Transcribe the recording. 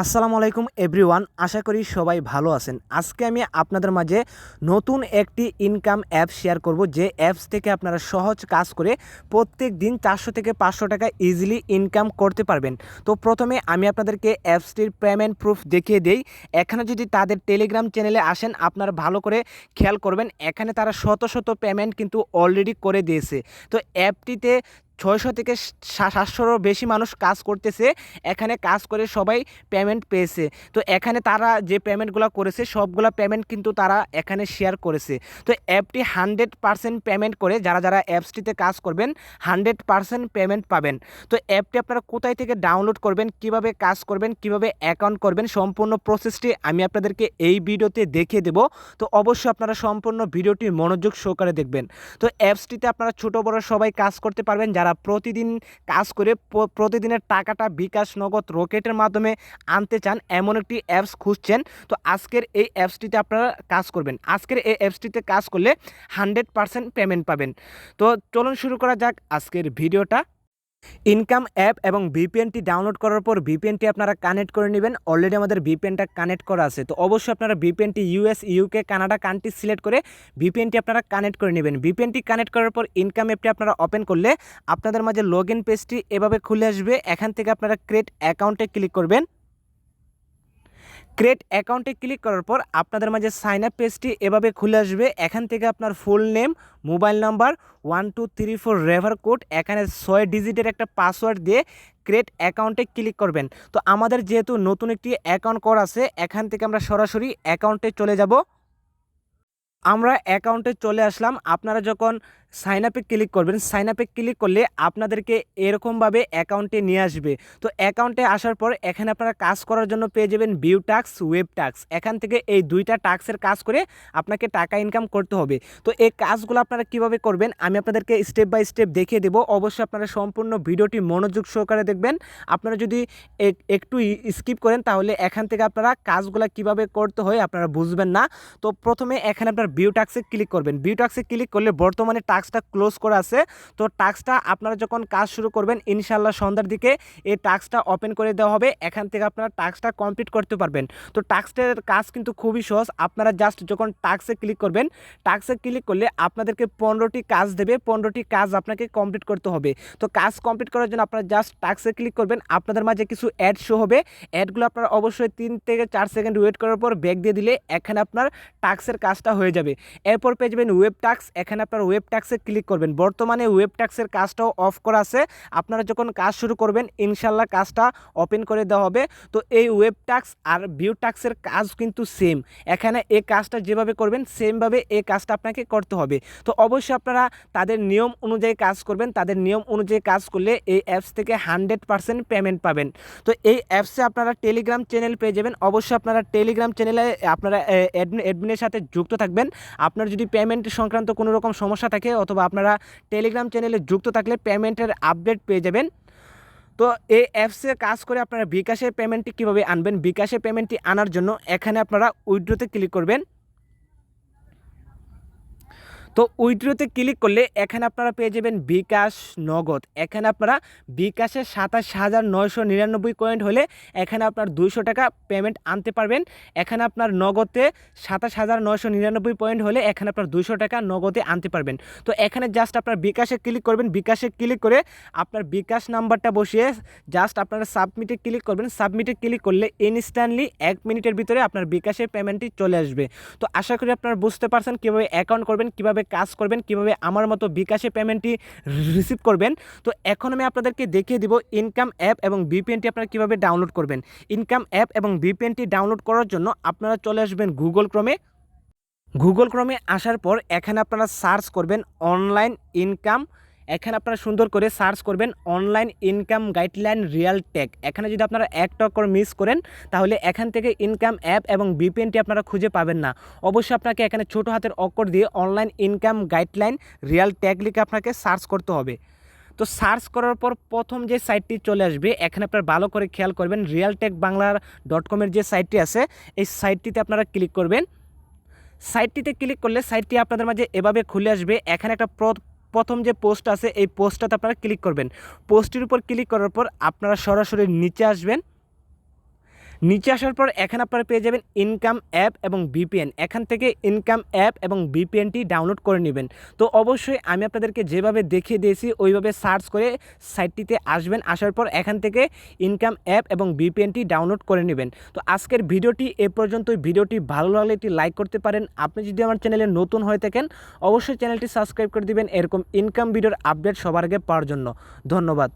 আসসালামু আলাইকুম এভরিওয়ান, আশা করি সবাই ভালো আছেন। আজকে আমি আপনাদের মাঝে নতুন একটি ইনকাম অ্যাপ শেয়ার করব, যে অ্যাপস থেকে আপনারা সহজ কাজ করে প্রত্যেক দিন 400 থেকে 500 টাকা ইজিলি ইনকাম করতে পারবেন। তো প্রথমে আমি আপনাদেরকে অ্যাপসটির পেমেন্ট প্রুফ দেখিয়ে দেই। এখানে যদি তাদের টেলিগ্রাম চ্যানেলে আসেন, আপনারা ভালো করে খেয়াল করবেন, এখানে তারা শত শত পেমেন্ট কিন্তু অলরেডি করে দিয়েছে। তো অ্যাপটিতে 600 থেকে 700-ও বেশি মানুষ কাজ করতেছে। এখানে কাজ করে সবাই পেমেন্ট পেয়েছে। তো এখানে তারা যে পেমেন্টগুলো করেছে সবগুলো পেমেন্ট কিন্তু তারা এখানে শেয়ার করেছে। তো অ্যাপটি 100% পেমেন্ট করে যারা যারা অ্যাপসটিতে কাজ করবেন 100% পেমেন্ট পাবেন। তো অ্যাপটি আপনারা কোথায় থেকে ডাউনলোড করবেন, কিভাবে কাজ করবেন, কিভাবে অ্যাকাউন্ট করবেন, সম্পূর্ণ প্রসেসটি আমি আপনাদেরকে এই ভিডিওতে দেখিয়ে দেব। তো অবশ্যই আপনারা সম্পূর্ণ ভিডিওটি মনোযোগ সহকারে দেখবেন। তো অ্যাপসটিতে আপনারা ছোট বড় সবাই কাজ করতে পারবেন। যারা প্রতিদিন কাজ করে প্রতিদিনের টাকাটা বিকাশ, নগদ, রকেটের মাধ্যমে আনতে চান, এমন একটি অ্যাপস খুঁজছেন, তো আজকের এই অ্যাপসটিতে আপনারা কাজ করবেন। আজকের এই অ্যাপসটিতে কাজ করলে 100% পেমেন্ট পাবেন। তো চলুন শুরু করা যাক আজকের ভিডিওটা। ইনকাম অ্যাপ এবং ভিপিএনটি ডাউনলোড করার পর ভিপিএনটি আপনারা কানেক্ট করে নেবেন। অলরেডি আমাদের ভিপিএনটা কানেক্ট করা আছে। তো অবশ্যই আপনারা ভিপিএনটি US, UK, Canada country select করে ভিপিএনটি আপনারা কানেক্ট করে নেবেন। ভিপিএনটি কানেক্ট করার পর ইনকাম অ্যাপটি আপনারা ওপেন করলে আপনাদের মাঝে লগ ইন পেজটি এভাবে খুলে আসবে। এখান থেকে আপনারা ক্রিয়েট অ্যাকাউন্টে ক্লিক করবেন। ক্রিয়েট অ্যাকাউন্টে ক্লিক করার পর আপনাদের মাঝে সাইন আপ পেজটি এভাবে খুলে আসবে। এখান থেকে আপনার full name, mobile number, 1234 refer code, এখানে 6 ডিজিটের একটা পাসওয়ার্ড দিয়ে ক্রিয়েট অ্যাকাউন্টে ক্লিক করবেন। তো আমাদের যেহেতু নতুন একটি অ্যাকাউন্ট করা আছে, এখান থেকে আমরা সরাসরি অ্যাকাউন্টে চলে যাব। আমরা অ্যাকাউন্টে চলে আসলাম। আপনারা যখন সাইন আপে ক্লিক করবেন, সাইন আপে ক্লিক করলে আপনাদেরকে এরকমভাবে অ্যাকাউন্টে নিয়ে আসবে। তো অ্যাকাউন্টে আসার পর এখানে আপনারা কাজ করার জন্য পেয়ে যাবেন ভিউ টাস্ক, ওয়েব টাস্ক। এখান থেকে এই দুইটা টাস্কের কাজ করে আপনাকে টাকা ইনকাম করতে হবে। তো এই কাজগুলো আপনারা কিভাবে করবেন আমি আপনাদেরকে স্টেপ বাই স্টেপ দেখিয়ে দেবো। অবশ্যই আপনারা সম্পূর্ণ ভিডিওটি মনোযোগ সহকারে দেখবেন। আপনারা যদি একটু স্কিপ করেন তাহলে এখান থেকে আপনারা কাজগুলো কিভাবে করতে হয় আপনারা বুঝবেন না। তো প্রথমে এখানে আপনার ভিউ টাস্কে ক্লিক করবেন। ভিউ টাস্কে ক্লিক করলে বর্তমানে টাস্কটা ক্লোজ করা আছে। তো টাস্কটা আপনারা যখন কাজ শুরু করবেন ইনশাল্লাহ সন্ধ্যার দিকে এই টাস্কটা ওপেন করে দেওয়া হবে। এখান থেকে আপনারা টাস্কটা কমপ্লিট করতে পারবেন। তো টাস্কের কাজ কিন্তু খুবই সহজ। আপনারা জাস্ট যখন টাস্কে ক্লিক করবেন, টাস্কে ক্লিক করলে আপনাদেরকে 15টি কাজ দেবে। 15টি কাজ আপনাকে কমপ্লিট করতে হবে। তো কাজ কমপ্লিট করার জন্য আপনারা জাস্ট টাস্কে ক্লিক করবেন। আপনাদের মাঝে কিছু অ্যাড শো হবে। অ্যাডগুলো আপনারা অবশ্যই 3 থেকে 4 সেকেন্ড ওয়েট করার পর ব্যাক দিয়ে দিলে এখানে আপনার টাস্কের কাজটা হয়ে যাবে। এরপর পেয়ে যাবেন ওয়েব টাস্ক। এখানে আপনার ওয়েব টাস্কে ক্লিক করবেন। বর্তমানে ওয়েব টাস্কের কাজটাও অফ করা আছে। আপনারা যখন কাজ শুরু করবেন ইনশাল্লাহ কাজটা ওপেন করে দেওয়া হবে। তো এই ওয়েব টাস্ক আর ভিউ টাস্কের কাজ কিন্তু সেম। এখানে এই কাজটা যেভাবে করবেন সেমভাবে এই কাজটা আপনাকে করতে হবে। তো অবশ্যই আপনারা তাদের নিয়ম অনুযায়ী কাজ করবেন। তাদের নিয়ম অনুযায়ী কাজ করলে এই অ্যাপস থেকে 100% পেমেন্ট পাবেন। তো এই অ্যাপসে আপনারা টেলিগ্রাম চ্যানেল পেয়ে যাবেন। অবশ্যই আপনারা টেলিগ্রাম চ্যানেলে আপনারা অ্যাডমিনের সাথে যুক্ত থাকবেন। আপনার যদি পেমেন্ট সংক্রান্ত কোনো রকম সমস্যা থাকে অথবা আপনারা টেলিগ্রাম চ্যানেলে যুক্ত থাকলে পেমেন্টের আপডেট পেয়ে যাবেন। তো এই অ্যাপসে কাজ করে আপনারা বিকাশের পেমেন্টটি কীভাবে আনবেন, বিকাশের পেমেন্টটি আনার জন্য এখানে আপনারা উইথড্রোতে ক্লিক করবেন। তো উইথড্রোতে ক্লিক করলে এখানে আপনারা পেয়ে যাবেন বিকাশ, নগদ। এখানে আপনারা বিকাশে 27,999 কয়েন হলে এখানে আপনার 200 টাকা পেমেন্ট আনতে পারবেন। এখানে আপনার নগদে 27,999 পয়েন্ট হলে এখানে আপনার 200 টাকা নগদে আনতে পারবেন। তো এখানে জাস্ট আপনার বিকাশে ক্লিক করবেন। বিকাশে ক্লিক করে আপনার বিকাশ নাম্বারটা বসিয়ে জাস্ট আপনারা সাবমিটে ক্লিক করবেন। সাবমিটে ক্লিক করলে ইনস্ট্যান্টলি 1 মিনিটের ভিতরে আপনার বিকাশের পেমেন্টটি চলে আসবে। তো আশা করি আপনারা বুঝতে পারছেন কীভাবে অ্যাকাউন্ট করবেন, কীভাবে কাজ করবেন, কিভাবে আমার মতো বিকাশে পেমেন্টটি রিসিভ করবেন। তো এখন আমি আপনাদেরকে দেখিয়ে দিব ইনকাম অ্যাপ এবং ভিপিএনটি আপনারা কিভাবে ডাউনলোড করবেন। ইনকাম অ্যাপ এবং ভিপিএনটি ডাউনলোড করার জন্য আপনারা চলে আসবেন গুগল ক্রোমে। গুগল ক্রোমে আসার পর এখানে আপনারা সার্চ করবেন অনলাইন ইনকাম। এখানে আপনারা সুন্দর করে সার্চ করবেন online income guideline real tech. এখানে যদি আপনারা একটা অক্ষর মিস করেন তাহলে এখান থেকে ইনকাম অ্যাপ এবং ভিপিএনটি আপনারা খুঁজে পাবেন না। অবশ্যই আপনাকে এখানে ছোট হাতের অক্ষর দিয়ে online income guideline real tech লিখে আপনাকে সার্চ করতে হবে। তো সার্চ করার পর প্রথম যে সাইটটি চলে আসবে এখানে আপনারা ভালো করে খেয়াল করবেন, realtekbangla.com-এর যে সাইটটি আছে এই সাইটটিতে আপনারা ক্লিক করবেন। সাইটটিতে ক্লিক করলে সাইটটি আপনাদের মাঝে এভাবে খুলে আসবে। এখানে একটা প্রথম যে পোস্ট আছে এই পোস্টটাতে আপনারা ক্লিক করবেন। পোস্টের উপর ক্লিক করার পর আপনারা সরাসরি নিচে আসবেন। নিচে আসার পর এখানে আপনারা পেয়ে যাবেন ইনকাম অ্যাপ এবং ভিপিএন। এখান থেকে ইনকাম অ্যাপ এবং ভিপিএনটি ডাউনলোড করে নেবেন। তো অবশ্যই আমি আপনাদেরকে যেভাবে দেখিয়ে দিয়েছি ওইভাবে সার্চ করে সাইটটিতে আসবেন। আসার পর এখান থেকে ইনকাম অ্যাপ এবং ভিপিএনটি ডাউনলোড করে নেবেন। তো আজকের ভিডিওটি এ পর্যন্তই। ভিডিওটি ভালো লাগলে একটি লাইক করতে পারেন। আপনি যদি আমার চ্যানেলে নতুন হয়ে থাকেন অবশ্যই চ্যানেলটি সাবস্ক্রাইব করে দিবেন এরকম ইনকাম ভিডিওর আপডেট সবার আগে পাওয়ার জন্য। ধন্যবাদ।